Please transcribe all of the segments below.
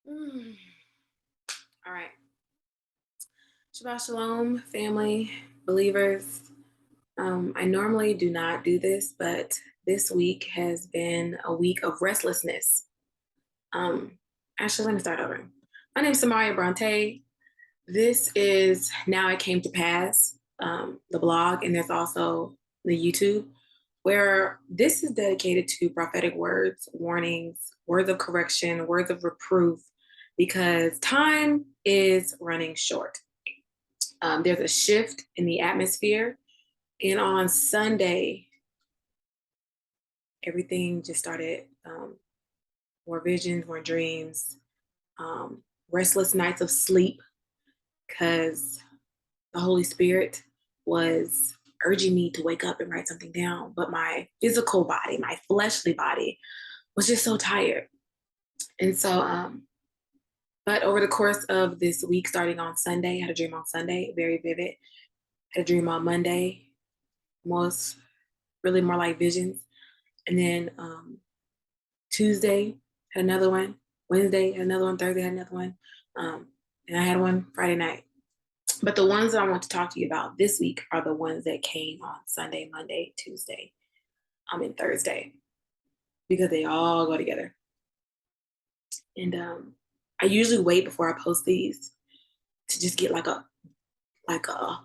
Mm. All right. Shabbat Shalom, family, believers. I normally do not do this, but this week has been a week of restlessness. Um, Actually, let me start over. My name is Samaria Bronte. This is Now It Came to Pass, the blog, and there's also the YouTube, where this is dedicated to prophetic words, warnings, words of correction, words of reproof, because time is running short. There's a shift in the atmosphere. And on Sunday, everything just started more visions, more dreams, restless nights of sleep because the Holy Spirit was urging me to wake up and write something down. But my physical body, my fleshly body, was just so tired. And so, but over the course of this week, starting on Sunday, I had a dream on Sunday, very vivid. Had a dream on Monday, most really more like visions. And then Tuesday had another one. Wednesday had another one. Thursday had another one. And I had one Friday night. But the ones that I want to talk to you about this week are the ones that came on Sunday, Monday, Tuesday, and Thursday, because they all go together. And I usually wait before I post these to just get like a like a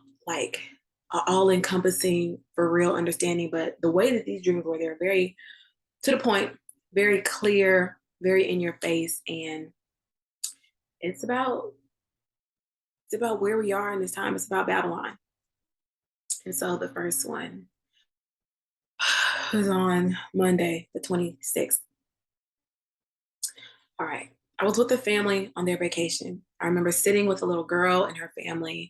all encompassing for real understanding. But the way that these dreams were, they're very to the point, very clear, very in your face, and it's about it's about where we are in this time. It's about Babylon. And so the first one was on Monday, the 26th. All right. I was with the family on their vacation. I remember sitting with a little girl and her family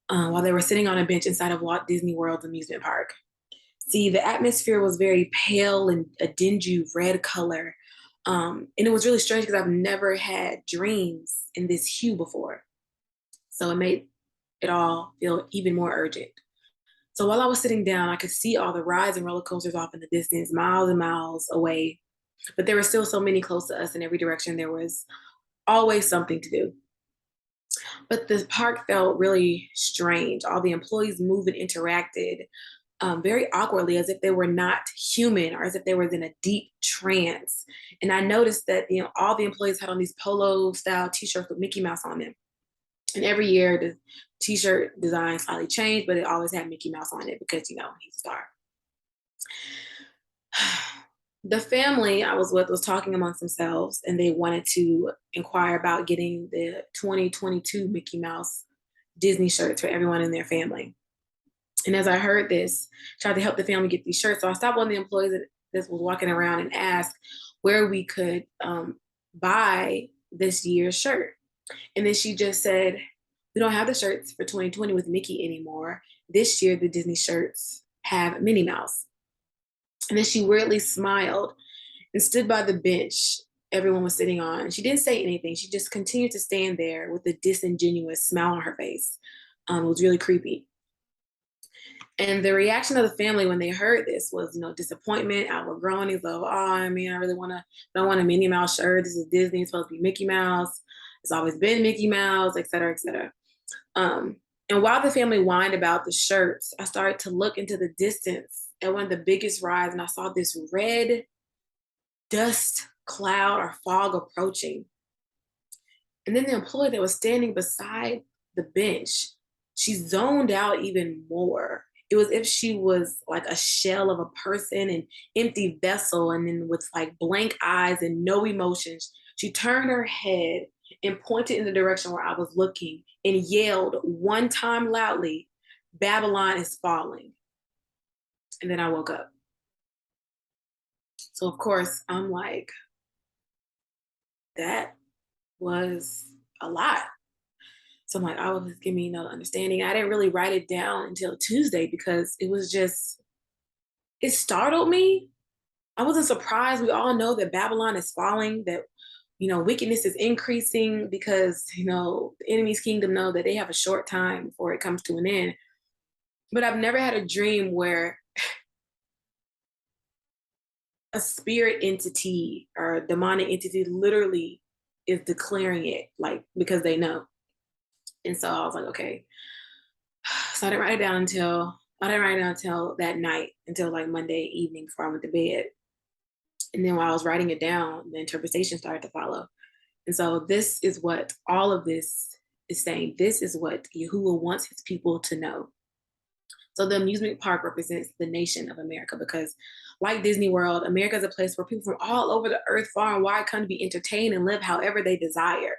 while they were sitting on a bench inside of Walt Disney World's amusement park. See, the atmosphere was very pale and a dingy red color. And it was really strange because I've never had dreams in this hue before. So it made it all feel even more urgent. So while I was sitting down, I could see all the rides and roller coasters off in the distance, miles and miles away. But there were still so many close to us in every direction. There was always something to do. But the park felt really strange. All the employees moved and interacted very awkwardly, as if they were not human or as if they were in a deep trance. And I noticed that all the employees had on these polo style t-shirts with Mickey Mouse on them. And every year the t-shirt design slightly changed, but it always had Mickey Mouse on it because he's a star. The family I was with was talking amongst themselves, and they wanted to inquire about getting the 2022 Mickey Mouse Disney shirts for everyone in their family. And as I heard this, tried to help the family get these shirts. So I stopped one of the employees that was walking around and asked where we could buy this year's shirt. And then she just said, we don't have the shirts for 2020 with Mickey anymore. This year, the Disney shirts have Minnie Mouse. And then she weirdly smiled and stood by the bench everyone was sitting on. She didn't say anything. She just continued to stand there with a disingenuous smile on her face. It was really creepy. And the reaction of the family when they heard this was, disappointment, outward groanings of, oh, I mean, don't want a Minnie Mouse shirt. This is Disney. It's supposed to be Mickey Mouse. It's always been Mickey Mouse, et cetera, et cetera. And while the family whined about the shirts, I started to look into the distance at one of the biggest rides, and I saw this red dust cloud or fog approaching. And then the employee that was standing beside the bench, she zoned out even more. It was if she was like a shell of a person, an empty vessel, and then with like blank eyes and no emotions. She turned her head and pointed in the direction where I was looking and yelled one time loudly, Babylon is falling. And then I woke up. So, of course, I'm like, that was a lot. So I'm like, I was giving me no understanding. I didn't really write it down until Tuesday because it startled me. I wasn't surprised. We all know that Babylon is falling, that, wickedness is increasing because, the enemy's kingdom know that they have a short time before it comes to an end. But I've never had a dream where a spirit entity or a demonic entity literally is declaring it, like, because they know. And so I was like, okay. So I didn't write it down until that night, until like Monday evening before I went to bed. And then while I was writing it down, the interpretation started to follow. And so this is what all of this is saying. This is what Yahuwah wants his people to know. So the amusement park represents the nation of America because, like Disney World, America is a place where people from all over the earth, far and wide, come to be entertained and live however they desire.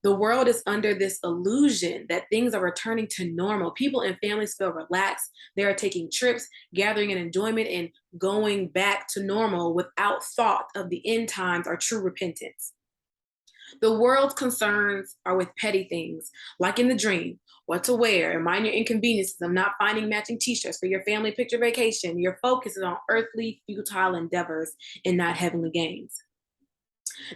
The world is under this illusion that things are returning to normal. People and families feel relaxed. They are taking trips, gathering in enjoyment, and going back to normal without thought of the end times or true repentance. The world's concerns are with petty things, like in the dream, what to wear, and minor inconveniences of not finding matching t-shirts for your family picture vacation. Your focus is on earthly, futile endeavors and not heavenly gains.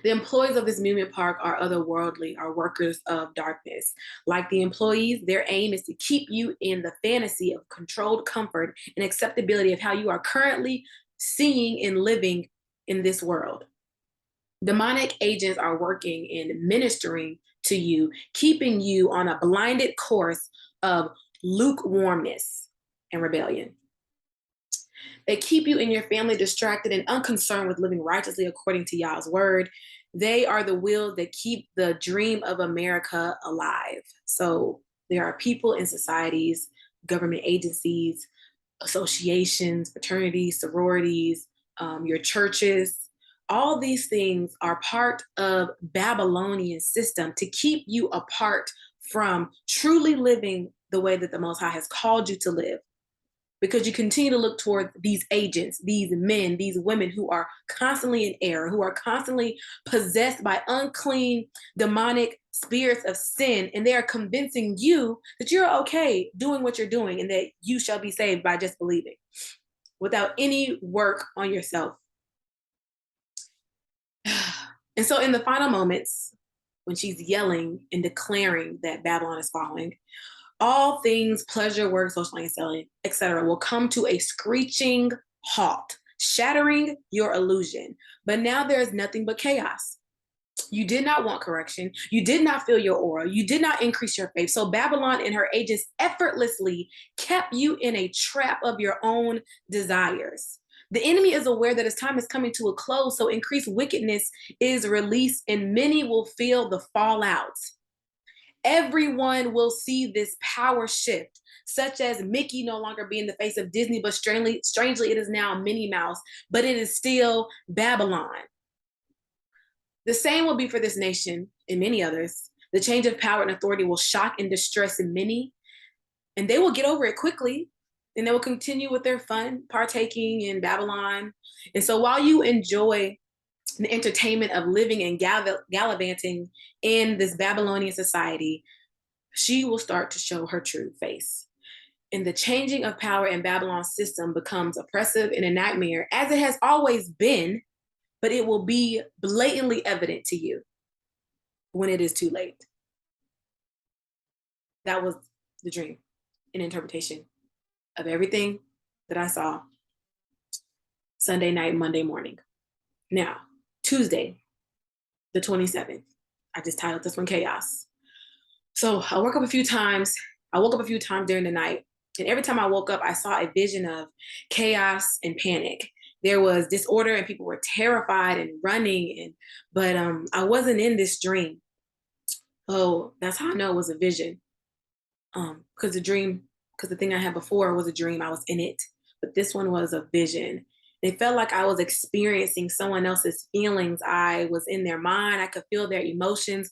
The employees of this amusement park are otherworldly, are workers of darkness. Like the employees, their aim is to keep you in the fantasy of controlled comfort and acceptability of how you are currently seeing and living in this world. Demonic agents are working and ministering to you, keeping you on a blinded course of lukewarmness and rebellion. They keep you and your family distracted and unconcerned with living righteously according to Yah's word. They are the wheels that keep the dream of America alive. So there are people in societies, government agencies, associations, fraternities, sororities, your churches. All these things are part of Babylonian system to keep you apart from truly living the way that the Most High has called you to live. Because you continue to look toward these agents, these men, these women who are constantly in error, who are constantly possessed by unclean, demonic spirits of sin, and they are convincing you that you're okay doing what you're doing and that you shall be saved by just believing without any work on yourself. And so in the final moments, when she's yelling and declaring that Babylon is falling, all things, pleasure, work, social and selling, etc., will come to a screeching halt, shattering your illusion. But now there is nothing but chaos. You did not want correction. You did not feel your aura. You did not increase your faith. So Babylon and her agents effortlessly kept you in a trap of your own desires. The enemy is aware that his time is coming to a close, so increased wickedness is released, and many will feel the fallout. Everyone will see this power shift, such as Mickey no longer being the face of Disney, but strangely, it is now Minnie Mouse, but it is still Babylon. The same will be for this nation and many others. The change of power and authority will shock and distress many, and they will get over it quickly, and they will continue with their fun, partaking in Babylon. And so while you enjoy the entertainment of living and gallivanting in this Babylonian society, she will start to show her true face. And the changing of power in Babylon's system becomes oppressive and a nightmare, as it has always been, but it will be blatantly evident to you when it is too late. That was the dream and interpretation of everything that I saw Sunday night, Monday morning. Now, Tuesday, the 27th, I just titled this one Chaos. So I woke up a few times during the night, and every time I woke up, I saw a vision of chaos and panic. There was disorder and people were terrified and running, but I wasn't in this dream. Oh, that's how I know it was a vision. Because the thing I had before was a dream, I was in it, but this one was a vision. It felt like I was experiencing someone else's feelings. I was in their mind. I could feel their emotions.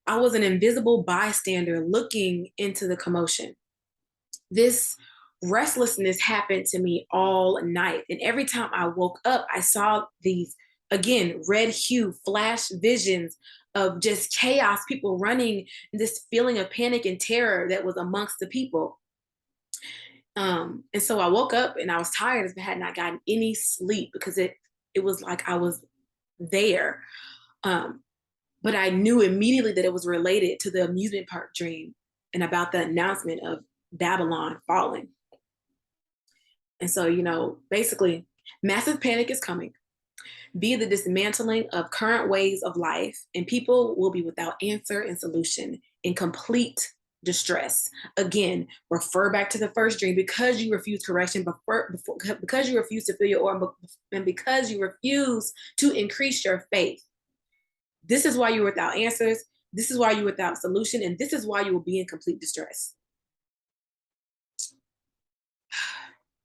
I was an invisible bystander looking into the commotion. This restlessness happened to me all night. And every time I woke up, I saw these, again, red hue flash visions of just chaos, people running, this feeling of panic and terror that was amongst the people. And so I woke up and I was tired as I had not gotten any sleep because it was like I was there. But I knew immediately that it was related to the amusement park dream and about the announcement of Babylon falling. And so, basically, massive panic is coming. be the dismantling of current ways of life, and people will be without answer and solution, in complete distress. Again, refer back to the first dream. Because you refuse correction, because you refuse to fill your oil, and because you refuse to increase your faith. This is why you're without answers. This is why you're without solution. And this is why you will be in complete distress.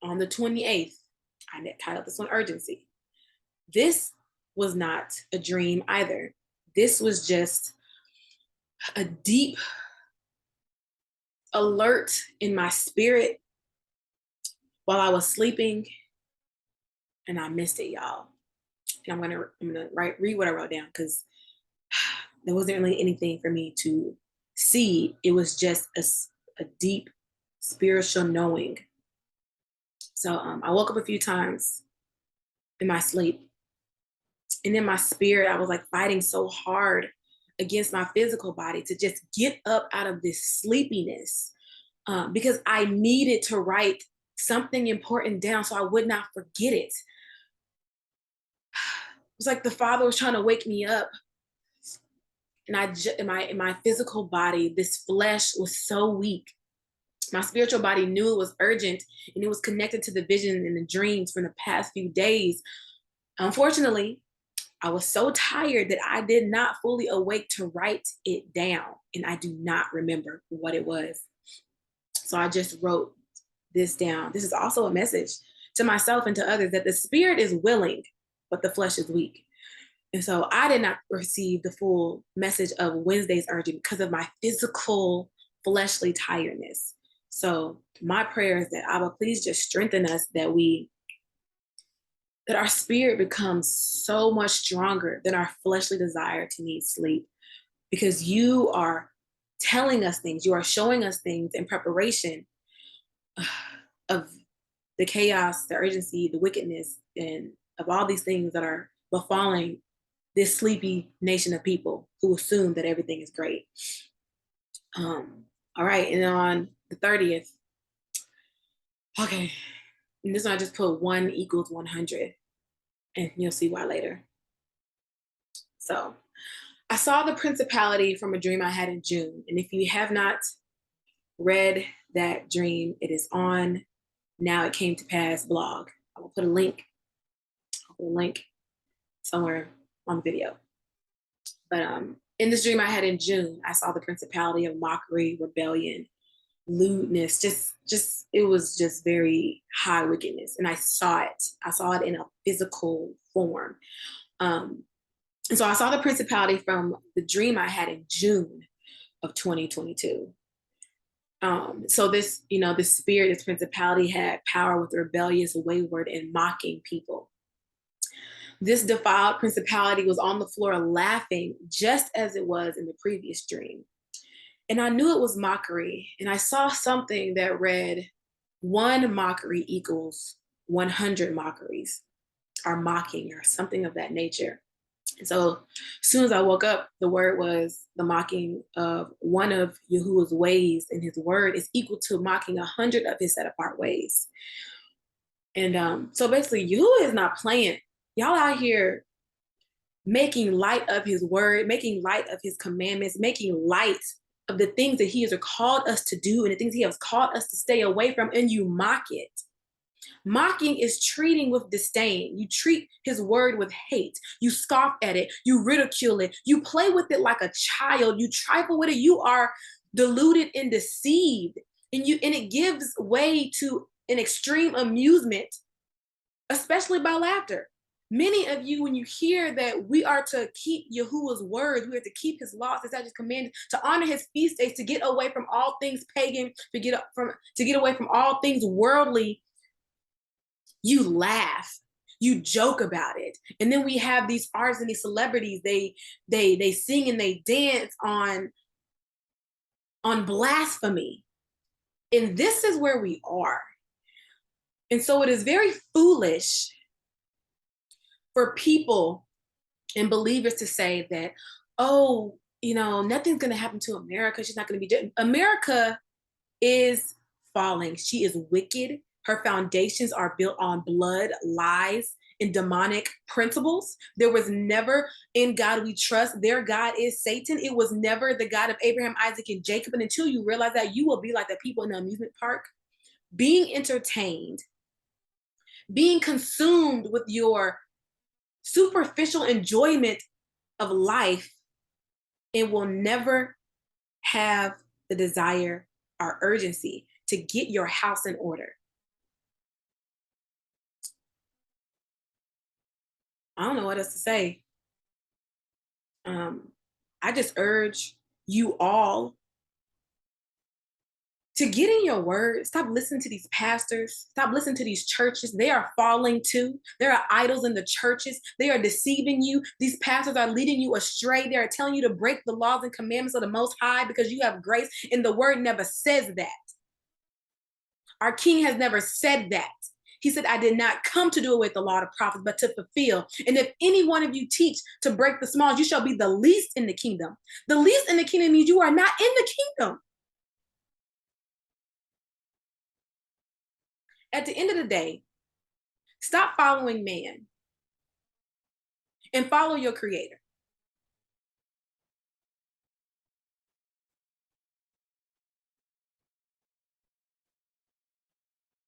On the 28th, I titled this one Urgency. This was not a dream either. This was just a deep alert in my spirit while I was sleeping, and I missed it, y'all. And I'm gonna read what I wrote down, because there wasn't really anything for me to see. It was just a deep spiritual knowing. So I woke up a few times in my sleep, and in my spirit, I was like fighting so hard against my physical body to just get up out of this sleepiness, because I needed to write something important down so I would not forget it. It was like the Father was trying to wake me up, and in my physical body, this flesh was so weak. My spiritual body knew it was urgent, and it was connected to the vision and the dreams from the past few days. Unfortunately, I was so tired that I did not fully awake to write it down, and I do not remember what it was. So I just wrote this down. This is also a message to myself and to others that the spirit is willing, but the flesh is weak. And so I did not receive the full message of Wednesday's urgent because of my physical, fleshly tiredness. So my prayer is that Abba, please just strengthen us, that our spirit becomes so much stronger than our fleshly desire to need sleep, because you are telling us things, you are showing us things in preparation of the chaos, the urgency, the wickedness, and of all these things that are befalling this sleepy nation of people who assume that everything is great. All right, and on the 30th, okay, and this one I just put 1 equals 100, and you'll see why later. So I saw the principality from a dream I had in June, and if you have not read that dream, it is on Now It Came to Pass blog. I will put a link. Somewhere on the video. But in this dream I had in June, I saw the principality of mockery, rebellion, lewdness. Just it was just very high wickedness, and I saw it. I saw it in a physical form. And so I saw the principality from the dream I had in June of 2022. So this, this spirit, this principality had power with rebellious, wayward, and mocking people. This defiled principality was on the floor laughing, just as it was in the previous dream. And I knew it was mockery. And I saw something that read, 1 mockery equals 100 mockeries, or mocking, or something of that nature. And so as soon as I woke up, the word was the mocking of one of Yahuwah's ways, and his word is equal to mocking 100 of his set apart ways. And so basically, Yahuwah is not playing. Y'all out here making light of his word, making light of his commandments, making light of the things that he has called us to do and the things he has called us to stay away from, and you mock it. Mocking is treating with disdain. You treat his word with hate. You scoff at it. You ridicule it. You play with it like a child. You trifle with it. You are deluded and deceived. And it gives way to an extreme amusement, especially by laughter. Many of you, when you hear that we are to keep Yahuwah's words, we are to keep his laws, his statutes, commandments, to honor his feast days, to get away from all things pagan, to get away from all things worldly, you laugh, you joke about it. And then we have these artists and these celebrities, they sing and they dance on blasphemy. And this is where we are. And so it is very foolish for people and believers to say that, oh, nothing's going to happen to America. She's not going to be dead. America is falling. She is wicked. Her foundations are built on blood, lies, in demonic principles. There was never in God we trust. Their God is Satan. It was never the God of Abraham, Isaac, and Jacob. And until you realize that, you will be like the people in the amusement park, being entertained, being consumed with your superficial enjoyment of life, and will never have the desire or urgency to get your house in order. I don't know what else to say. I just urge you all to get in your word. Stop listening to these pastors. Stop listening to these churches. They are falling too. There are idols in the churches. They are deceiving you. These pastors are leading you astray. They are telling you to break the laws and commandments of the Most High because you have grace, and the word never says that. Our King has never said that. He said, I did not come to do away with the law of the prophets, but to fulfill. And if any one of you teach to break the small, you shall be the least in the kingdom. The least in the kingdom means you are not in the kingdom. At the end of the day, stop following man and follow your creator.